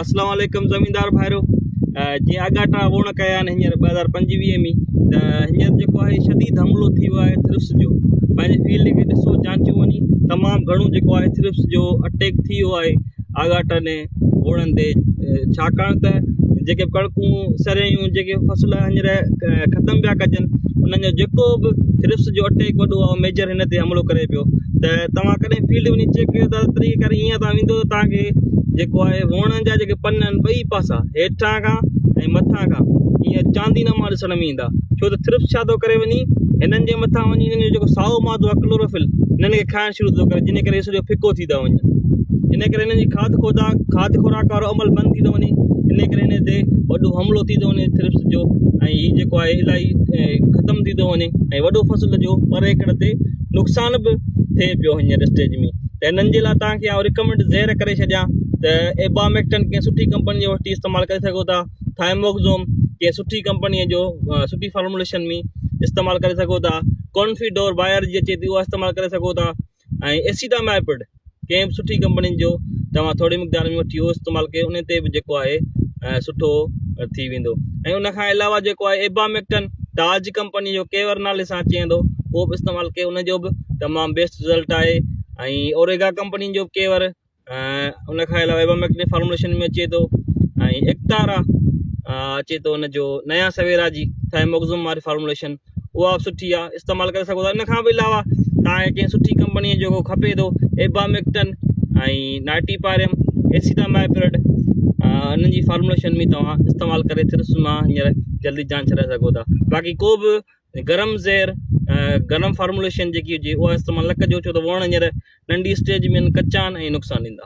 अस्सलाम वालेकुम ज़मींदार भाइरो जी आगाटा वोण कया आहिनि हींअर 2025 में त हींअर जेको आहे शदीद हमलो थी वियो आहे थ्रिप्स जो पंहिंजे फील्ड खे ॾिसो जांचियो वञी तमामु घणो जेको आहे थ्रिप्स जो अटैक थी वियो आहे आगाटनि वोणनि ते छाकाणि त जेके कणकूं सरेयूं जेके फसल हींअर ख़तमु पिया कजनि उन्हनि जो जेको बि थ्रिप्स जो अटैक वॾो आहे मेजर हिन ते हमलो करे पियो त तव्हां कॾहिं फील्ड वञी चेक कयो त तरीक़े करे ईअं तव्हां वेंदो त तव्हांखे जेको आहे वणनि जा जेके पन आहिनि ॿई पासा हेठां खां ऐं मथां खां ईअं चांदीनामा ॾिसण में ईंदा छो त थ्रिप्स छा थो करे वञी हिननि जे मथां वञी हिननि जो जेको साओ मादो आहे क्लोरोफिल हिननि खे खाइणु शुरू थो करे जिन करे सॼो फिको थी था वञनि इन करे हिननि जी खाद खुराक वारो अमल बंदि थी थो वञे इन करे हिन ते वॾो हमलो थी थो वञे थ्रिप्स जो ऐं हीउ जेको आहे इलाही ख़तमु थी थो वञे ऐं वॾो फसल जो पर एकड़ ते नुक़सान बि थिए पियो हींअर स्टेज में त हिननि जे लाइ तव्हांखे आउं रिकमेंड ज़हर करे छॾियां त एबामेक्टन कंहिं सुठी कंपनी जो वठी इस्तेमालु करे सघो था थाइमोक्सोम कंहिं सुठी कंपनीअ जो सुठी फॉर्मुलेशन में इस्तेमालु करे सघो था कॉन्फिडोर बायर जी अचे थी उहा इस्तेमालु करे सघो था ऐं एसिटामाइपिड कंहिं बि सुठी कंपनी जो तव्हां थोरी मिक़दार में वठी उहो इस्तेमालु कयो उन ते बि जेको आहे सुठो थी वेंदो ऐं उनखां अलावा जेको आहे एबामेक्टन ताज कंपनी जो केवर नाले सां अचे थो उहो बि इस्तेमालु कयो उनजो बि तमामु बेस्ट रिज़ल्ट आहे ऐं ओरेगा कंपनी जो केवर उनखां अलावा एबामेक्टन फॉर्मुलेशन में अचे थो ऐं एक्टारा अचे थो उनजो नया सवेरा जी थाइमोक्सोम वारी फॉर्मुलेशन उहा बि सुठी आहे इस्तेमालु करे सघो था इनखां बि अलावा तव्हांखे कंहिं सुठी कंपनीअ जो खपे थो एबामेक्टन ऐं नाइटीपायरम एसिटामाइपिड इन्हनि जी फॉर्मुलेशन में तव्हां इस्तेमालु करे थ्रिप्स मां हींअर जल्दी जान छॾाए सघो था बाक़ी को बि गरम ज़हर गरम फॉर्मुलेशन जेकी हुजे उहा इस्तेमालु न कजो छो त वण हींअर नंढी स्टेज में कचा आहिनि ऐं नुक़सानु ॾींदा